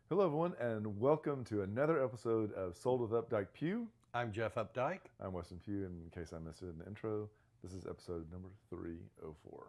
Hello, everyone, and welcome to another episode of Sold with Updike Pugh. I'm Jeff Updike. I'm Weston Pugh, and in case I missed it in the intro, this is episode number 304.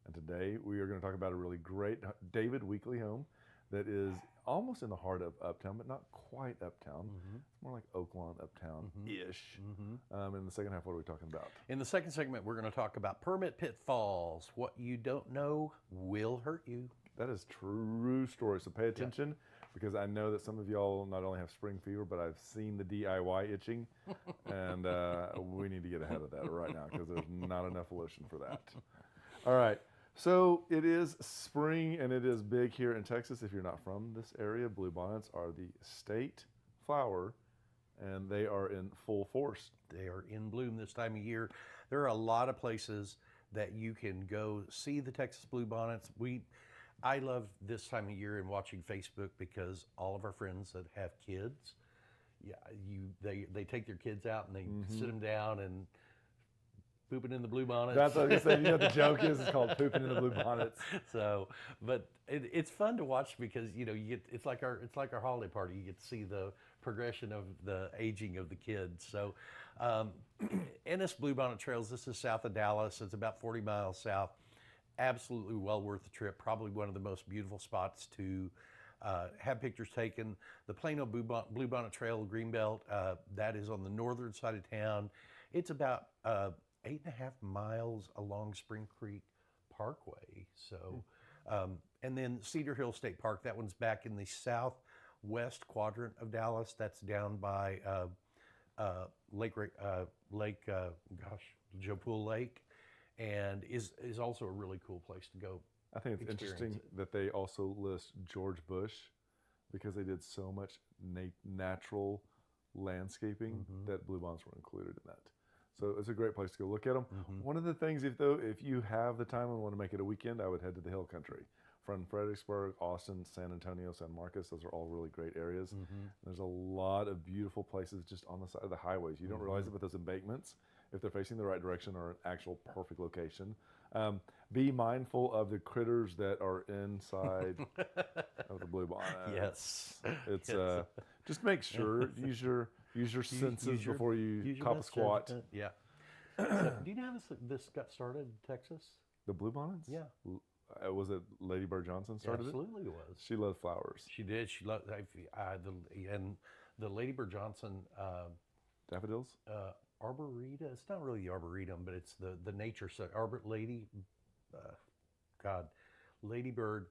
And today we are going to talk about a really great David Weekly home that is almost in the heart of Uptown, but not quite Uptown. It's more like Oaklawn Uptown-ish. In the second half, what are we talking about? In the second segment, we're going to talk about permit pitfalls. What you don't know will hurt you. That is true story. So pay attention because I know that some of y'all not only have spring fever, but I've seen the DIY itching, and we need to get ahead of that right now because there's not enough lotion for that. All right. So it is spring and it is big here in Texas. If you're not from this area, bluebonnets are the state flower and they are in full force. They are in bloom this time of year. There are a lot of places that you can go see the Texas bluebonnets. I love this time of year and watching Facebook because all of our friends that have kids, they take their kids out and they sit them down and pooping in the bluebonnets. That's what I was gonna say. You know what the joke is? It's called pooping in the bluebonnets. So, but it's fun to watch because you get it's like our holiday party. You get to see the progression of the aging of the kids. So, Ennis Bluebonnet Trails. This is south of Dallas. It's about 40 miles south. Absolutely well worth the trip. Probably one of the most beautiful spots to have pictures taken. The Plano Bluebonnet Trail, Greenbelt, that is on the northern side of town. It's about 8.5 miles along Spring Creek Parkway. So, and then Cedar Hill State Park. That one's back in the southwest quadrant of Dallas. That's down by Joe Lake. And is also a really cool place to go. I think it's interesting that they also list George Bush because they did so much natural landscaping that bluebonnets were included in that. So it's a great place to go look at them. One of the things, if you have the time and want to make it a weekend, I would head to the Hill Country. From Fredericksburg, Austin, San Antonio, San Marcos, those are all really great areas. There's a lot of beautiful places just on the side of the highways. You don't realize it, but those embankments, if they're facing the right direction, are an actual perfect location. Be mindful of the critters that are inside of the bluebonnet. Yes, it's just make sure use your senses before you cop a squat. Yeah. So, do you know how this got started in Texas? The bluebonnets? Yeah. Was it Lady Bird Johnson started Absolutely it was. She loved flowers. She did. She loved and the Lady Bird Johnson daffodils. Arboreta. It's not really the arboretum, but it's the nature center. Lady Bird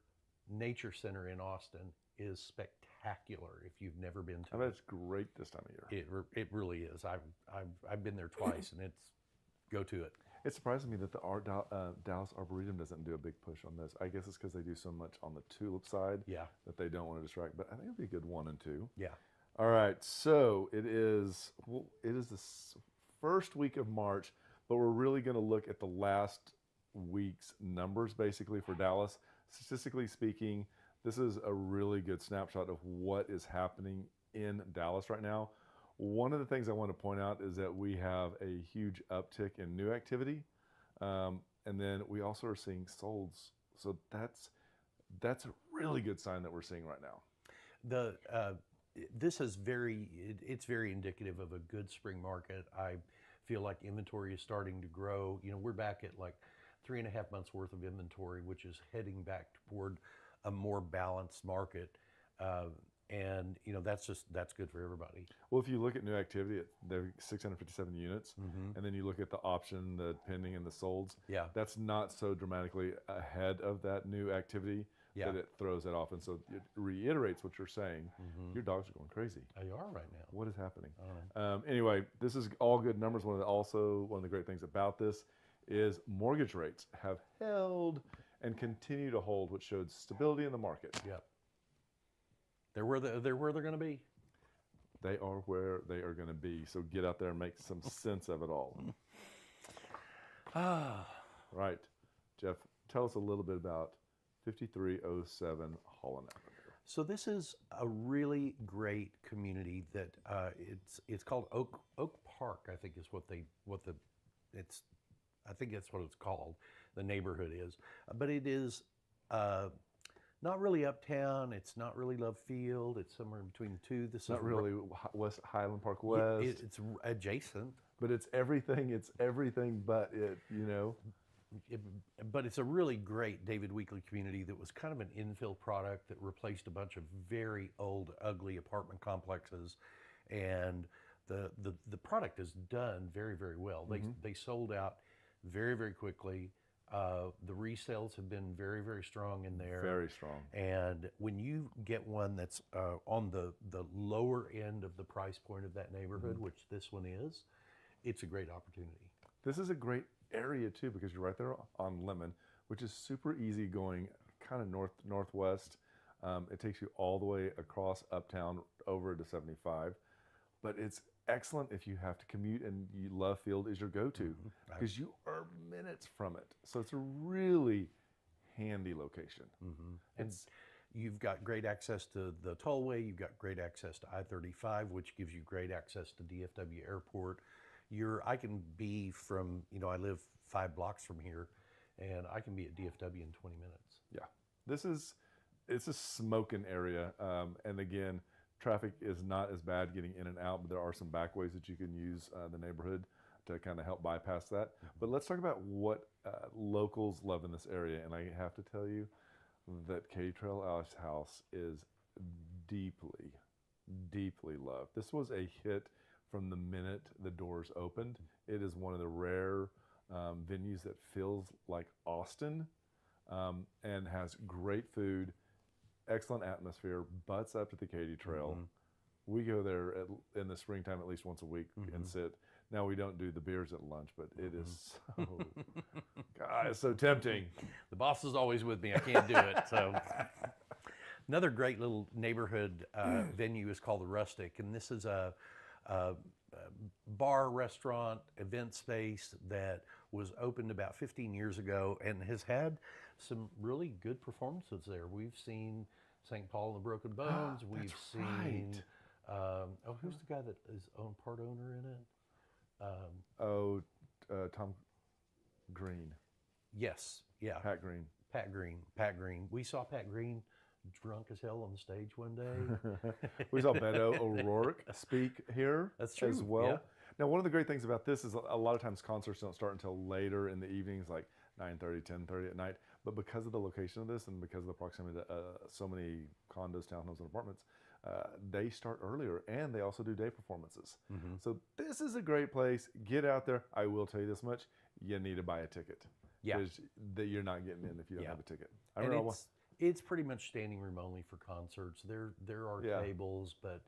Nature Center in Austin is spectacular. If you've never been to I bet it's great this time of year. It really is. I've been there twice, and it's go to it. It surprises me that the Dallas Arboretum doesn't do a big push on this. I guess it's because they do so much on the tulip side that they don't want to distract. But I think it'd be a good 1 and 2. Yeah. All right. So it is the first week of March, but we're really going to look at the last week's numbers basically for Dallas. Statistically speaking, this is a really good snapshot of what is happening in Dallas right now. One of the things I want to point out is that we have a huge uptick in new activity, and then we also are seeing solds. So that's a really good sign that we're seeing right now. This is it's very indicative of a good spring market. I feel like inventory is starting to grow. We're back at like 3.5 months worth of inventory, which is heading back toward a more balanced market. And that's good for everybody. Well, if you look at new activity, they're 657 units, and then you look at the option, the pending, and the solds. Yeah, that's not so dramatically ahead of that new activity that it throws that off, and so it reiterates what you're saying. Your dogs are going crazy. They are right now. What is happening? Anyway, this is all good numbers. One of the great things about this is mortgage rates have held and continue to hold, which showed stability in the market. Yeah. They're where they're going to be. They are where they are going to be. So get out there and make some sense of it all. Right. Jeff, tell us a little bit about 5307 Holland Ave. So this is a really great community that it's called Oak Park, I think is I think that's what it's called. The neighborhood is, but it is not really uptown. It's not really Love Field. It's somewhere in between the two. This Not is really West Highland Park Yeah, West, it's adjacent, but it's everything. It's everything but it. You know. it- but it's a really great David Weekley community that was kind of an infill product that replaced a bunch of very old, ugly apartment complexes, and the product is done very, very well. They sold out very, very quickly. The resales have been very, very strong in there. Very strong. And when you get one that's on the lower end of the price point of that neighborhood, which this one is, it's a great opportunity. This is a great area too because you're right there on Lemon, which is super easy going kind of northwest. It takes you all the way across uptown over to 75, but it's excellent if you have to commute and Love Field is your go-to because you are minutes from it. So it's a really handy location. And you've got great access to the tollway. You've got great access to I-35, which gives you great access to DFW Airport. I can be from, I live 5 blocks from here, and I can be at DFW in 20 minutes. Yeah, it's a smoking area, and again, traffic is not as bad getting in and out, but there are some back ways that you can use the neighborhood to kind of help bypass that. But let's talk about what locals love in this area, and I have to tell you that Katy Trail House is deeply, deeply loved. This was a hit from the minute the doors opened. It is one of the rare venues that feels like Austin and has great food, excellent atmosphere, butts up to the Katy Trail. We go there in the springtime at least once a week and sit. Now we don't do the beers at lunch, but it is so, God, it's so tempting. The boss is always with me. I can't do it. So another great little neighborhood venue is called the Rustic, and this is a bar, restaurant, event space that was opened about 15 years ago and has had some really good performances there. We've seen St. Paul and the Broken Bones. We've seen, who's the guy that is part owner in it? Tom Green. Yes, yeah. Pat Green. Pat Green. We saw Pat Green drunk as hell on the stage one day. We saw Beto O'Rourke speak here. That's true. As well. Yeah. Now, one of the great things about this is a lot of times concerts don't start until later in the evenings, like 9:30, 10:30 at night. But because of the location of this and because of the proximity to so many condos, townhomes, and apartments, they start earlier, and they also do day performances. So this is a great place. Get out there. I will tell you this much: you need to buy a ticket. Yeah. Because you're not getting in if you don't have a ticket. It's pretty much standing room only for concerts. There are tables, but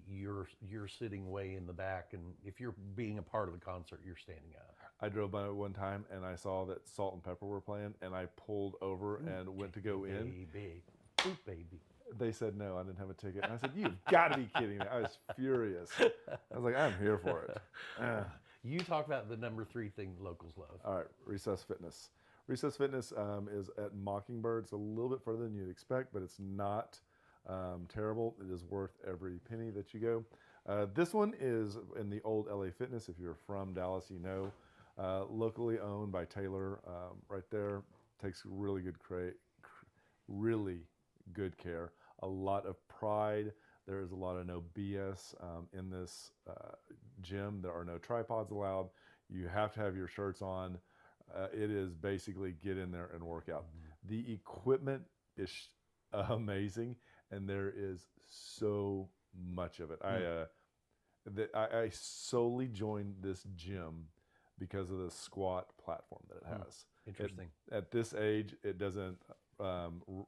you're sitting way in the back, and if you're being a part of the concert, you're standing up. I drove by it one time and I saw that Salt and Pepper were playing, and I pulled over and went to go in. Ooh, baby. They said no, I didn't have a ticket. And I said, "You've got to be kidding me!" I was furious. I was like, "I'm here for it." You talk about the number 3 thing locals love. All right, Recess Fitness. Recess Fitness is at Mockingbird. It's a little bit further than you'd expect, but it's not terrible. It is worth every penny that you go. This one is in the old LA Fitness. If you're from Dallas, you know. Locally owned by Taylor, right there. Takes really good care. A lot of pride. There is a lot of no BS in this gym. There are no tripods allowed. You have to have your shirts on. It is basically get in there and work out. The equipment is amazing, and there is so much of it. I solely joined this gym because of the squat platform that it has. Interesting. At this age, it doesn't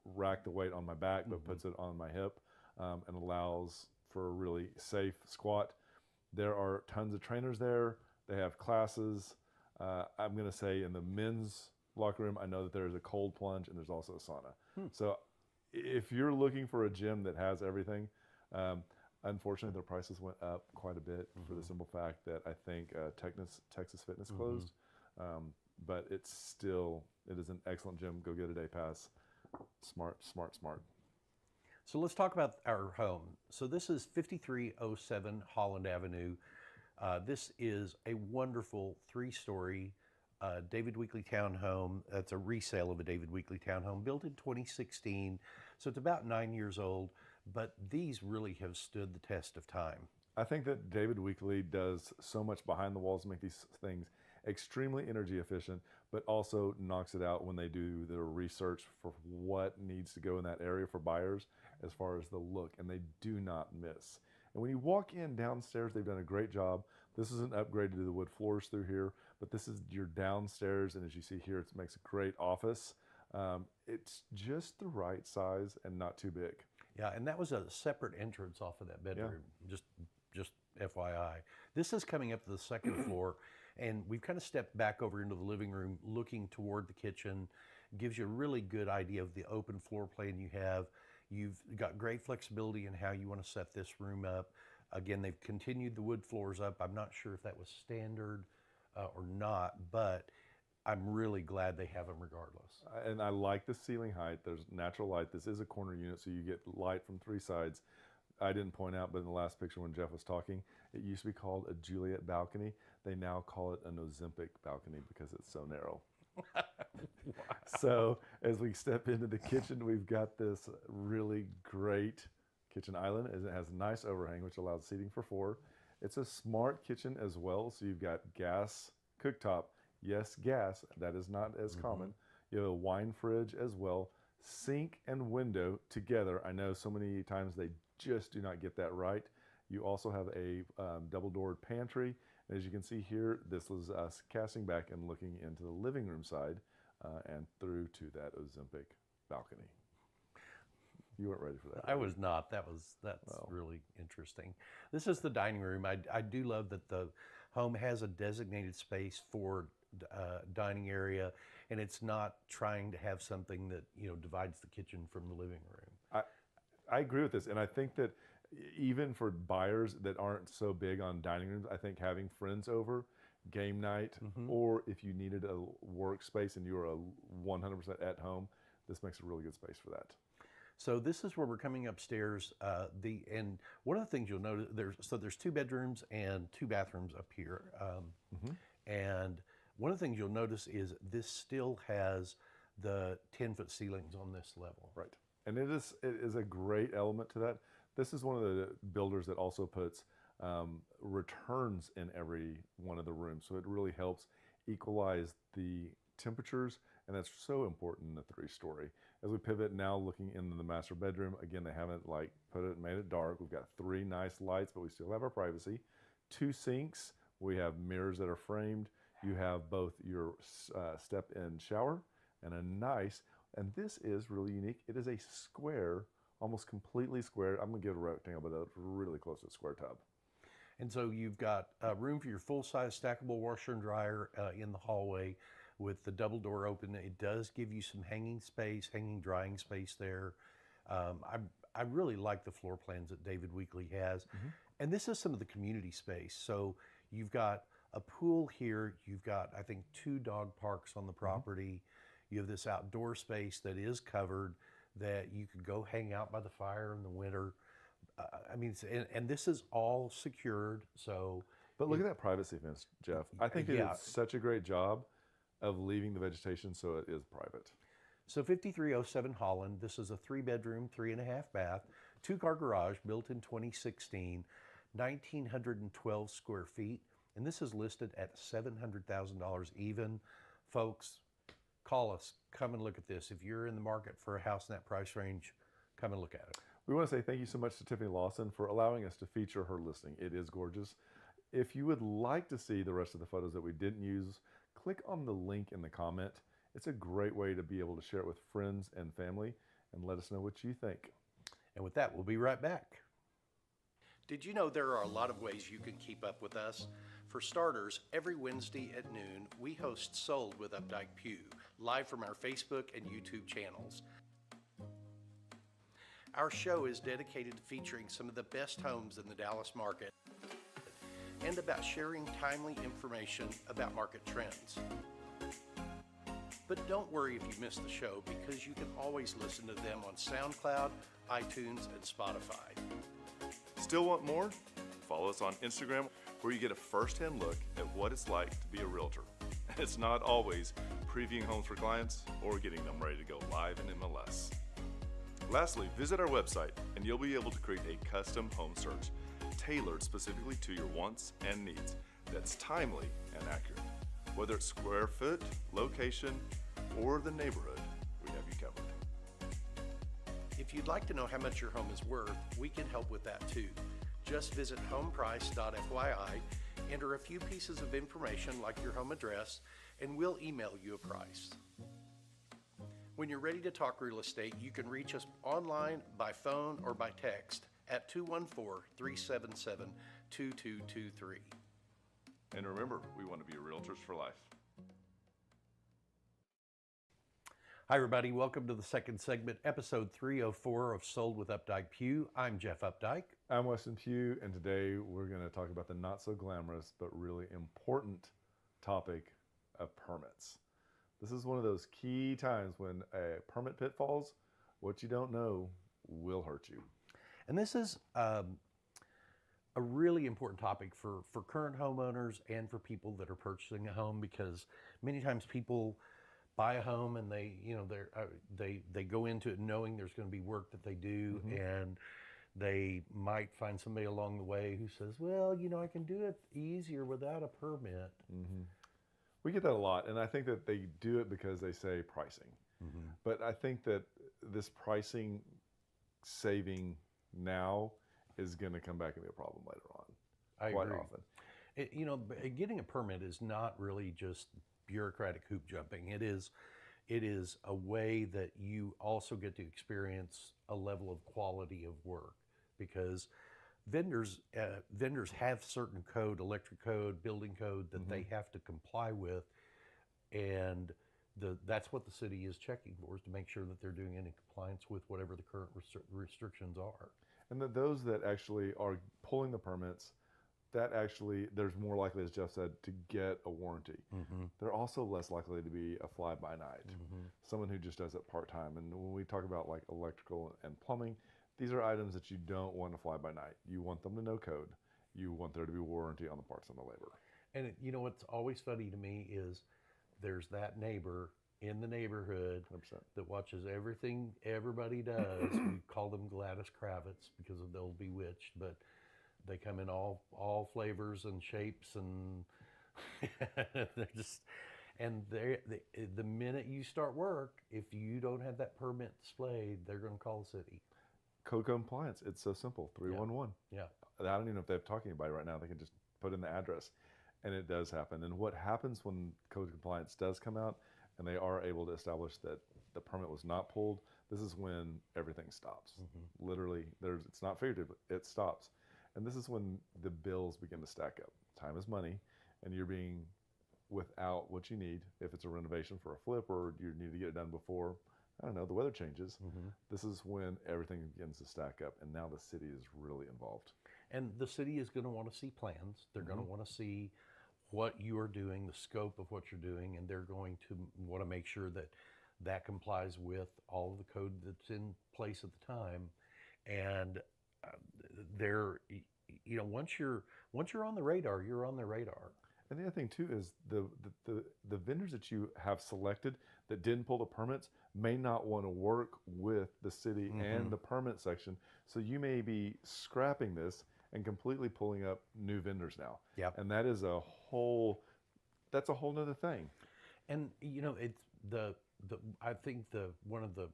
rack the weight on my back, but puts it on my hip and allows for a really safe squat. There are tons of trainers there. They have classes. I'm going to say in the men's locker room, I know that there's a cold plunge and there's also a sauna. So if you're looking for a gym that has everything, unfortunately, their prices went up quite a bit for the simple fact that I think Texas Fitness closed. But it is an excellent gym. Go get a day pass. Smart. So let's talk about our home. So this is 5307 Holland Avenue. This is a wonderful 3-story David Weekley townhome. That's a resale of a David Weekley townhome built in 2016. So it's about 9 years old, but these really have stood the test of time. I think that David Weekley does so much behind the walls to make these things extremely energy efficient, but also knocks it out when they do their research for what needs to go in that area for buyers as far as the look, and they do not miss. And when you walk in downstairs, they've done a great job. This is an upgrade to the wood floors through here, but this is your downstairs, and as you see here, it makes a great office. It's just the right size and not too big. Yeah, and that was a separate entrance off of that bedroom, just FYI. This is coming up to the second floor, and we've kind of stepped back over into the living room, looking toward the kitchen. Gives you a really good idea of the open floor plan you have. You've got great flexibility in how you want to set this room up. Again, they've continued the wood floors up. I'm not sure if that was standard or not, but I'm really glad they have them regardless. And I like the ceiling height. There's natural light. This is a corner unit, so you get light from three sides. I didn't point out, but in the last picture when Jeff was talking, it used to be called a Juliet balcony. They now call it an Ozempic balcony because it's so narrow. Wow. So as we step into the kitchen, we've got this really great kitchen island, as it has a nice overhang, which allows seating for four. It's a smart kitchen as well, so you've got gas cooktop. Yes, gas. That is not as common. You have a wine fridge as well. Sink and window together. I know so many times they just do not get that right. You also have a double-doored pantry. And as you can see here, this was us casting back and looking into the living room side and through to that Ozempic balcony. You weren't ready for that. I was not. That's really interesting. This is the dining room. I do love that the home has a designated space for dining area, and it's not trying to have something that divides the kitchen from the living room. I agree with this, and I think that even for buyers that aren't so big on dining rooms, I think having friends over, game night, or if you needed a workspace and you were 100% at home, this makes a really good space for that. So this is where we're coming upstairs. And one of the things you'll notice, there's 2 bedrooms and 2 bathrooms up here. And one of the things you'll notice is this still has the 10-foot ceilings on this level. Right. And it is a great element to that. This is one of the builders that also puts returns in every one of the rooms. So it really helps equalize the temperatures, and that's so important in the 3-story. As we pivot now, looking into the master bedroom, again, they haven't made it dark. We've got 3 nice lights, but we still have our privacy. 2 sinks. We have mirrors that are framed. You have both your step-in shower and and this is really unique. It is a square, almost completely square. I'm gonna give it a rectangle, but it's really close to a square tub. And so you've got room for your full-size stackable washer and dryer in the hallway with the double door open. It does give you some hanging drying space there. I really like the floor plans that David Weekley has. And this is some of the community space. So you've got a pool here. You've got, I think, 2 dog parks on the property. You have this outdoor space that is covered that you could go hang out by the fire in the winter. I mean, and this is all secured. But look at that privacy fence, Jeff. I think they did such a great job of leaving the vegetation so it is private. So 5307 Holland, this is a 3-bedroom, 3.5 bath, 2-car garage built in 2016, 1,912 square feet. And this is listed at $700,000 even. Folks, call us, come and look at this. If you're in the market for a house in that price range, come and look at it. We want to say thank you so much to Tiffany Lawson for allowing us to feature her listing. It is gorgeous. If you would like to see the rest of the photos that we didn't use, click on the link in the comment. It's a great way to be able to share it with friends and family and let us know what you think. And with that, we'll be right back. Did you know there are a lot of ways you can keep up with us? For starters, every Wednesday at noon, we host Sold with Updike Pugh, live from our Facebook and YouTube channels. Our show is dedicated to featuring some of the best homes in the Dallas market and about sharing timely information about market trends. But don't worry if you missed the show, because you can always listen to them on SoundCloud, iTunes, and Spotify. Still want more? Follow us on Instagram, where you get a first-hand look at what it's like to be a realtor. It's not always previewing homes for clients or getting them ready to go live in MLS. Lastly, visit our website and you'll be able to create a custom home search tailored specifically to your wants and needs that's timely and accurate. Whether it's square foot, location, or the neighborhood, we have you covered. If you'd like to know how much your home is worth, we can help with that too. Just visit homeprice.fyi, enter a few pieces of information like your home address, and we'll email you a price. When you're ready to talk real estate, you can reach us online, by phone, or by text at 214-377-2223. And remember, we want to be realtors for life. Hi everybody, welcome to the second segment, episode 304 of Sold with Updike Pugh. I'm Jeff Updike. I'm Weston Pugh, and today we're going to talk about the not so glamorous but really important topic of permits. This is one of those key times when a permit pitfalls, what you don't know will hurt you. And this is a really important topic for current homeowners and for people that are purchasing a home, because many times people buy a home and they go into it knowing there's going to be work that they do, and they might find somebody along the way who says, well, I can do it easier without a permit. We get that a lot, and I think that they do it because they say pricing. But I think that this pricing saving now is going to come back and be a problem later on. I quite agree. Often. Getting a permit is not really just bureaucratic hoop jumping. It is a way that you also get to experience a level of quality of work, because vendors have certain code, electric code, building code that they have to comply with, and that's what the city is checking for, is to make sure that they're doing it in compliance with whatever the current restrictions are. And that those that actually are pulling the permits, that actually, there's more likely, as Jeff said, to get a warranty. They're also less likely to be a fly-by-night, someone who just does it part-time. And when we talk about like electrical and plumbing, these are items that you don't want to fly by night. You want them to know code. You want there to be warranty on the parts and the labor. And what's always funny to me is there's that neighbor in the neighborhood 100%. that watches everything everybody does. We call them Gladys Kravitz because of the old Bewitched, but they come in all flavors and shapes, and they're just, and the minute you start work, if you don't have that permit displayed, they're going to call the city. Code compliance, it's so simple, 311. Yeah. I don't even know if they're talking about it right now. They can just put in the address, and it does happen. And what happens when code compliance does come out and they are able to establish that the permit was not pulled, this is when everything stops. Literally, it's not figurative, it stops. And this is when the bills begin to stack up. Time is money, and you're being without what you need. If it's a renovation for a flip, or you need to get it done before, I don't know, the weather changes. This is when everything begins to stack up, and now the city is really involved. And the city is going to want to see plans. They're going to want to see what you are doing, the scope of what you're doing, and they're going to want to make sure that that complies with all of the code that's in place at the time. And once you're on the radar, you're on the radar. And the other thing too is the vendors that you have selected that didn't pull the permits may not want to work with the city and the permit section. So you may be scrapping this and completely pulling up new vendors now. Yeah. And that is that's a whole nother thing. And I think one of the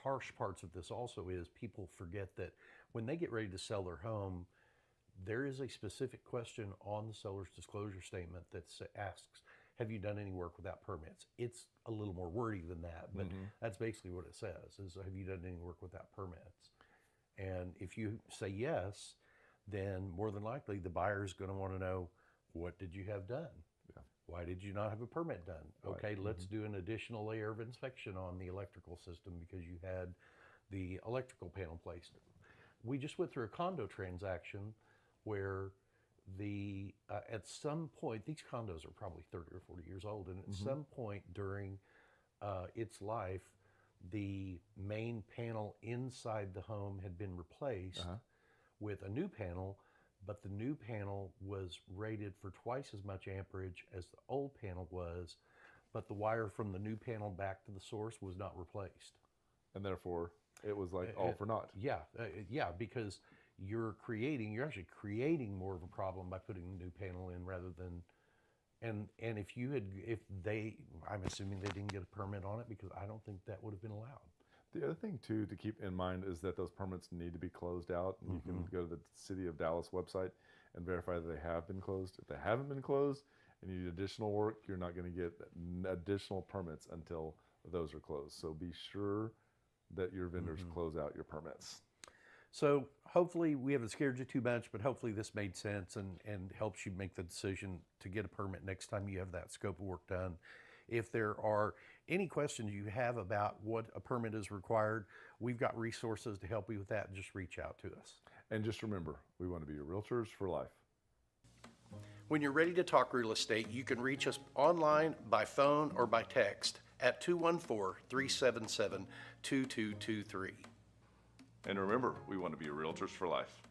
harsh parts of this also is people forget that when they get ready to sell their home, there is a specific question on the seller's disclosure statement that asks, have you done any work without permits? It's a little more wordy than that, but that's basically what it says, is have you done any work without permits? And if you say yes, then more than likely the buyer is going to want to know, what did you have done? Yeah. Why did you not have a permit done? Okay, let's do an additional layer of inspection on the electrical system because you had the electrical panel placed. We just went through a condo transaction where at some point, these condos are probably 30 or 40 years old, and at some point during its life, the main panel inside the home had been replaced with a new panel but the new panel was rated for twice as much amperage as the old panel was, but the wire from the new panel back to the source was not replaced. And therefore, it was like all for naught. Yeah, because you're actually creating more of a problem by putting the new panel in rather than, and I'm assuming they didn't get a permit on it, because I don't think that would have been allowed. The other thing too to keep in mind is that those permits need to be closed out. And you can go to the City of Dallas website and verify that they have been closed. If they haven't been closed and you need additional work, you're not going to get additional permits until those are closed. So be sure that your vendors close out your permits. So hopefully we haven't scared you too much, but hopefully this made sense and helps you make the decision to get a permit next time you have that scope of work done. If there are any questions you have about what a permit is required, we've got resources to help you with that. Just reach out to us. And just remember, we want to be your realtors for life. When you're ready to talk real estate, you can reach us online, by phone, or by text at 214-377-2223. And remember, we want to be your realtors for life.